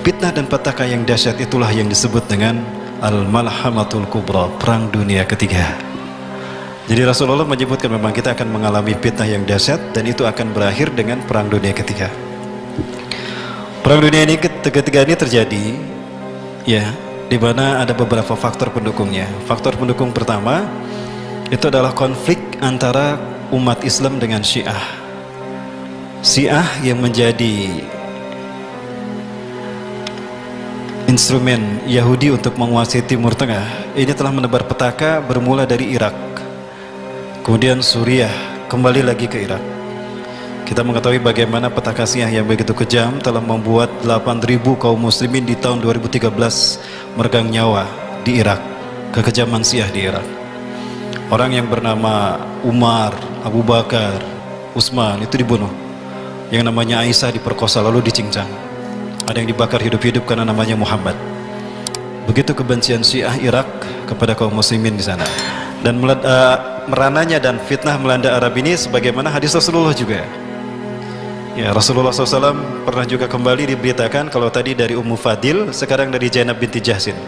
Fitnah dan petaka yang dahsyat itulah yang disebut dengan Al-Malhamatul Kubra, Perang Dunia Ketiga. Jadi Rasulullah menyebutkan memang kita akan mengalami fitnah yang dahsyat dan itu akan berakhir dengan Perang Dunia Ketiga. Perang Dunia ini ketiga ini terjadi ya, di mana ada beberapa faktor pendukungnya. Faktor pendukung pertama itu adalah konflik antara umat Islam dengan Syiah. Syiah yang menjadi instrumen Yahudi untuk menguasai Timur Tengah ini telah menebar petaka bermula dari Irak, kemudian Suriah, kembali lagi ke Irak. Kita mengetahui bagaimana petaka Syiah yang begitu kejam telah membuat 8.000 kaum muslimin di tahun 2013 meregang nyawa di Irak. Kekejaman Syiah di Irak. Orang yang bernama Umar, Abu Bakar, Utsman itu dibunuh. Yang namanya Aisyah diperkosa lalu dicincang. Ada yang dibakar hidup-hidup karena namanya Muhammad. Begitu kebencian Syiah Irak kepada kaum muslimin di sana. Dan merananya dan fitnah melanda Arab ini sebagaimana hadis Rasulullah juga. Ya, Rasulullah SAW pernah juga kembali diberitakan kalau tadi dari Ummu Fadil, sekarang dari Zainab binti Jahsin.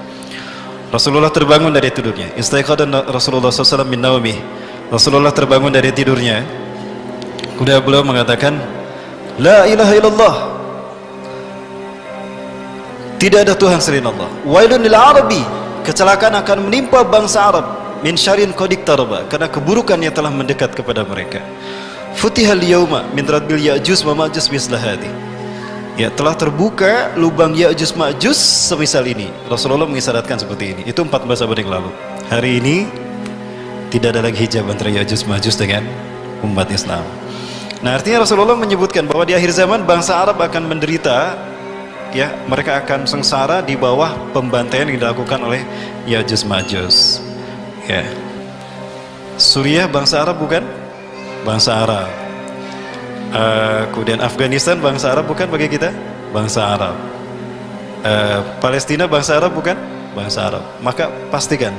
Rasulullah terbangun dari tidurnya. Istaiqadha Rasulullah SAW min naumih. Rasulullah terbangun dari tidurnya. Kemudian beliau mengatakan, La ilaha illallah. Tidak ada Tuhan selain Allah. Wailun lil Arabi, kecelakaan akan menimpa bangsa Arab min syarrin qad iqtaraba, karena keburukan yang telah mendekat kepada mereka. Futihal yauma min radbil Ya'juj wa Ma'juj mislah hadi. Ya, telah terbuka lubang Ya'juj Ma'juj semisal ini. Rasulullah mengisyaratkan seperti ini. Itu 14 abad yang lalu. Hari ini tidak ada lagi hijab antara Ya'juj Ma'juj dengan umat Islam. Nah, artinya Rasulullah menyebutkan bahwa di akhir zaman bangsa Arab akan menderita. Ya, mereka akan sengsara di bawah pembantaian yang dilakukan oleh Ya'juj Ma'juj. Ya. Suriah bangsa Arab bukan? Bangsa Arab. Kemudian Afghanistan bangsa Arab bukan bagi kita? Bangsa Arab. Palestina bangsa Arab bukan? Bangsa Arab. Maka pastikan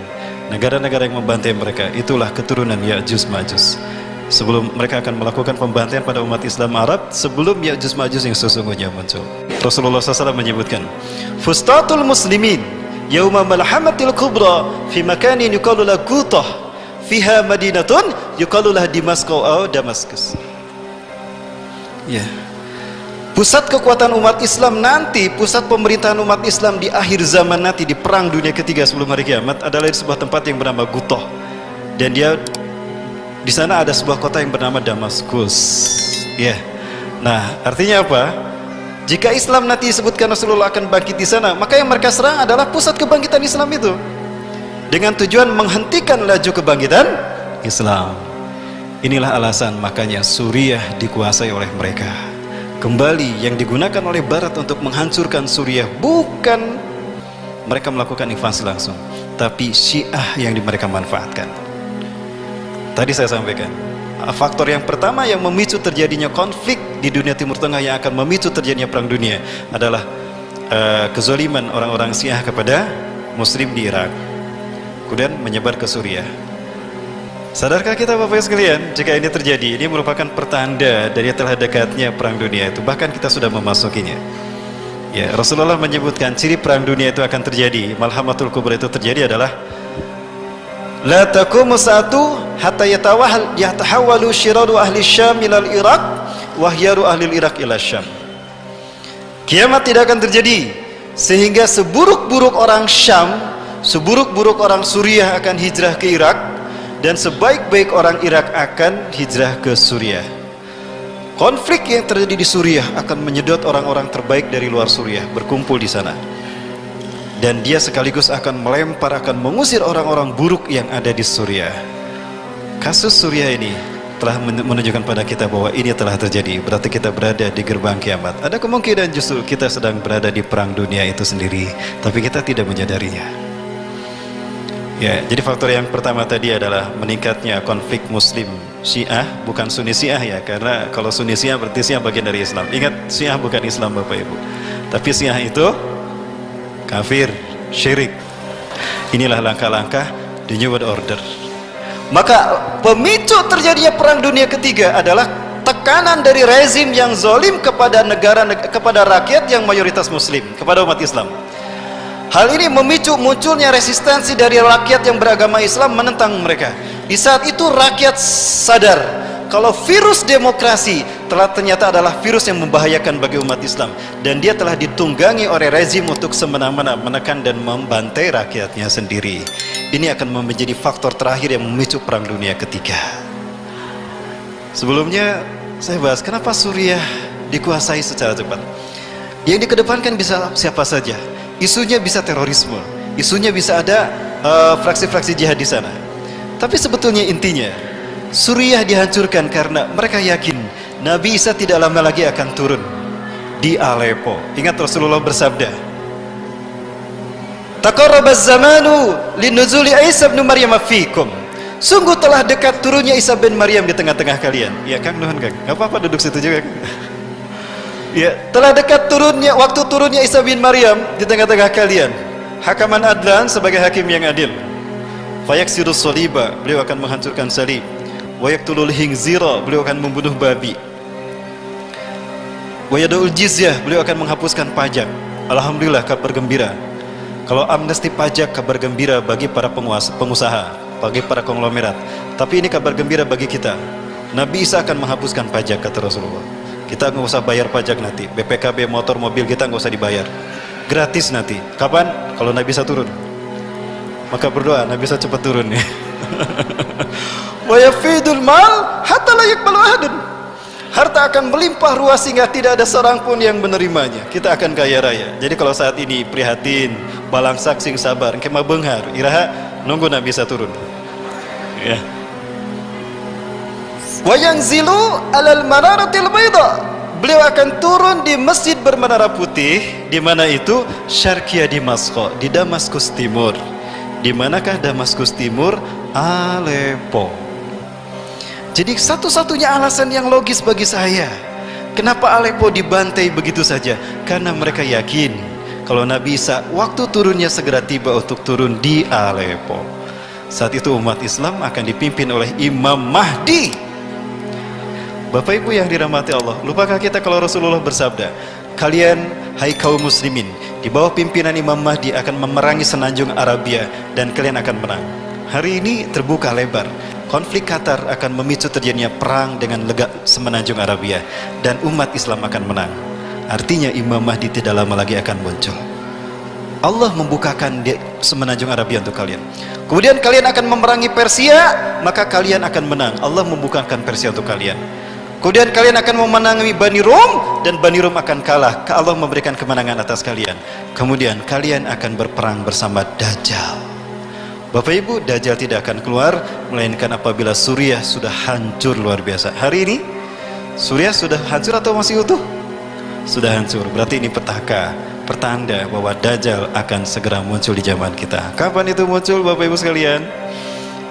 negara-negara yang membantai mereka itulah keturunan Ya'juj Ma'juj. Sebelum mereka akan melakukan pembantaian pada umat Islam Arab, sebelum Ya'juj Ma'juj yang sesungguhnya muncul. Rasulullah SAW menyebutkan, Fustatul muslimin yauma malhamatil kubra fi makanin yuqalu lahu Qutah fiha madinatun yuqalu laha Damasqus atau Damaskus. Ya. Pusat kekuatan umat Islam nanti, pusat pemerintahan umat Islam di akhir zaman nanti, di Perang Dunia Ketiga sebelum hari kiamat adalah di sebuah tempat yang bernama Qutah. Dan dia di sana ada sebuah kota yang bernama Damaskus. Ya. Nah, artinya apa? Jika Islam nanti disebutkan Rasulullah akan bangkit di sana, maka yang mereka serang adalah pusat kebangkitan Islam itu. Dengan tujuan menghentikan laju kebangkitan Islam. Inilah alasan makanya Suriah dikuasai oleh mereka. Kembali yang digunakan oleh Barat untuk menghancurkan Suriah bukan mereka melakukan invasi langsung, tapi Syiah yang mereka manfaatkan. Tadi saya sampaikan, faktor yang pertama yang memicu terjadinya konflik di dunia Timur Tengah yang akan memicu terjadinya perang dunia adalah kezaliman orang-orang Syiah kepada Muslim di Irak, kemudian menyebar ke Suriah. Sadarkah kita Bapak sekalian, jika ini terjadi, ini merupakan pertanda dari telah dekatnya perang dunia itu, bahkan kita sudah memasukinya. Ya, Rasulullah menyebutkan ciri perang dunia itu akan terjadi, Malhamatul Kubra itu terjadi adalah La taqumu sa'atu hatta yatahawwalu syiraru ahli Syam ilal Irak wa hyaru ahli Irak ila Syam. Kiamat tidak akan terjadi sehingga seburuk-buruk orang Syam, seburuk-buruk orang Suriah akan hijrah ke Irak, dan sebaik-baik orang Irak akan hijrah ke Suriah. Konflik yang terjadi di Suriah akan menyedot orang-orang terbaik dari luar Suriah berkumpul di sana. Dan dia sekaligus akan melempar, akan mengusir orang-orang buruk yang ada di Suriah. Kasus Suriah ini telah menunjukkan pada kita bahwa ini telah terjadi. Berarti kita berada di gerbang kiamat. Ada kemungkinan justru kita sedang berada di perang dunia itu sendiri, tapi kita tidak menyadarinya. Ya, jadi faktor yang pertama tadi adalah meningkatnya konflik Muslim Syiah, bukan Sunni Syiah ya, karena kalau Sunni Syiah berarti Syiah bagian dari Islam. Ingat, Syiah bukan Islam Bapak Ibu, tapi Syiah itu kafir, syirik. Inilah langkah-langkah the New World Order. Maka pemicu terjadinya perang dunia ketiga adalah tekanan dari rezim yang zalim kepada kepada rakyat yang mayoritas muslim, kepada umat Islam. Hal ini memicu munculnya resistensi dari rakyat yang beragama Islam menentang mereka. Di saat itu rakyat sadar kalau virus demokrasi ternyata adalah virus yang membahayakan bagi umat Islam, dan dia telah ditunggangi oleh rezim untuk semena-mena menekan dan membantai rakyatnya sendiri. Ini akan menjadi faktor terakhir yang memicu perang dunia ketiga. Sebelumnya saya bahas kenapa Suriah dikuasai secara cepat. Yang dikedepankan bisa siapa saja. Isunya bisa terorisme, isunya bisa ada fraksi-fraksi jihad di sana. Tapi sebetulnya intinya Suriah dihancurkan karena mereka yakin Nabi Isa tidak lama lagi akan turun di Aleppo. Ingat Rasulullah bersabda, "Taqarrabaz zamanu linuzuli Isa bin Maryam fikum." Sungguh telah dekat turunnya Isa bin Maryam di tengah-tengah kalian. Ya Kang, nuhun Kang. Enggak apa-apa duduk situ juga. Ya, telah dekat waktu turunnya Isa bin Maryam di tengah-tengah kalian. Hakaman adlan, sebagai hakim yang adil. Fayaksirus soliba, beliau akan menghancurkan salib. Wayaktulul hingzira, beliau akan membunuh babi. Wayadaul jizyah, beliau akan menghapuskan pajak. Alhamdulillah, kabar gembira. Kalau amnesti pajak, kabar gembira bagi para pengusaha, bagi para konglomerat. Tapi ini kabar gembira bagi kita. Nabi Isa akan menghapuskan pajak, kata Rasulullah. Kita nggak usah bayar pajak nanti. BPKB motor mobil kita nggak usah dibayar, gratis nanti. Kapan? Kalau Nabi Isa turun. Maka berdoa Nabi Isa cepat turun ya. Wa yafidul mal hatta la yaqbalu ahadun. Harta akan melimpah ruas sehingga tidak ada seorang pun yang menerimanya. Kita akan kaya raya. Jadi kalau saat ini prihatin, balang saksing sabar, kema benghar, iraha nunggu Nabi Isa turun. Ya. Wa yanzilu alal manaratil bayda. Beliau akan turun di masjid bermenara putih, di mana itu Syarqiyah Damaskus, di Damaskus Timur. Di manakah Damaskus Timur? Aleppo. Jadi satu-satunya alasan yang logis bagi saya, kenapa Aleppo dibantai begitu saja? Karena mereka yakin kalau Nabi Isa waktu turunnya segera tiba untuk turun di Aleppo. Saat itu umat Islam akan dipimpin oleh Imam Mahdi. Bapak Ibu yang dirahmati Allah, lupakah kita kalau Rasulullah bersabda, kalian hai kaum muslimin di bawah pimpinan Imam Mahdi akan memerangi semenanjung Arabia dan kalian akan menang. Hari ini terbuka lebar. Konflik Qatar akan memicu terjadinya perang dengan semenanjung Arabia dan umat Islam akan menang. Artinya Imam Mahdi tidak lama lagi akan muncul. Allah membukakan di semenanjung Arabia untuk kalian. Kemudian kalian akan memerangi Persia, maka kalian akan menang. Allah membukakan Persia untuk kalian. Kemudian kalian akan memenangi Bani Rum dan Bani Rum akan kalah. Allah memberikan kemenangan atas kalian. Kemudian kalian akan berperang bersama Dajjal. Bapak Ibu, Dajjal tidak akan keluar melainkan apabila Suriah sudah hancur luar biasa. Hari ini Suriah sudah hancur atau masih utuh? Sudah hancur. Berarti ini petaka, pertanda bahwa Dajjal akan segera muncul di zaman kita. Kapan itu muncul Bapak Ibu sekalian?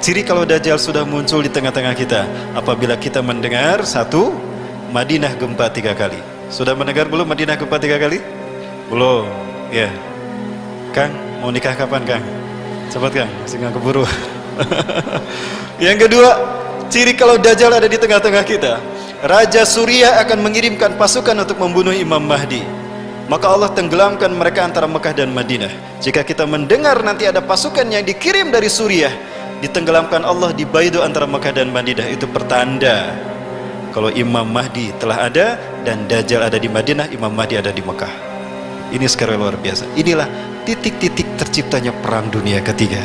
Ciri kalau Dajjal sudah muncul di tengah-tengah kita apabila kita mendengar satu, Madinah gempa 3 kali. Sudah mendengar belum Madinah gempa 3 kali? Belum. Ya. Kang, mau nikah kapan Kang? Cepat Kang, sehingga keburu. Yang kedua, ciri kalau Dajjal ada di tengah-tengah kita, Raja Suriah akan mengirimkan pasukan untuk membunuh Imam Mahdi. Maka Allah tenggelamkan mereka antara Mekah dan Madinah. Jika kita mendengar nanti ada pasukan yang dikirim dari Suriah, ditenggelamkan Allah di Baido antara Mekah dan Madinah, itu pertanda kalau Imam Mahdi telah ada dan Dajjal ada di Madinah, Imam Mahdi ada di Mekah. Ini sekali luar biasa. Inilah titik-titik terciptanya perang dunia ketiga.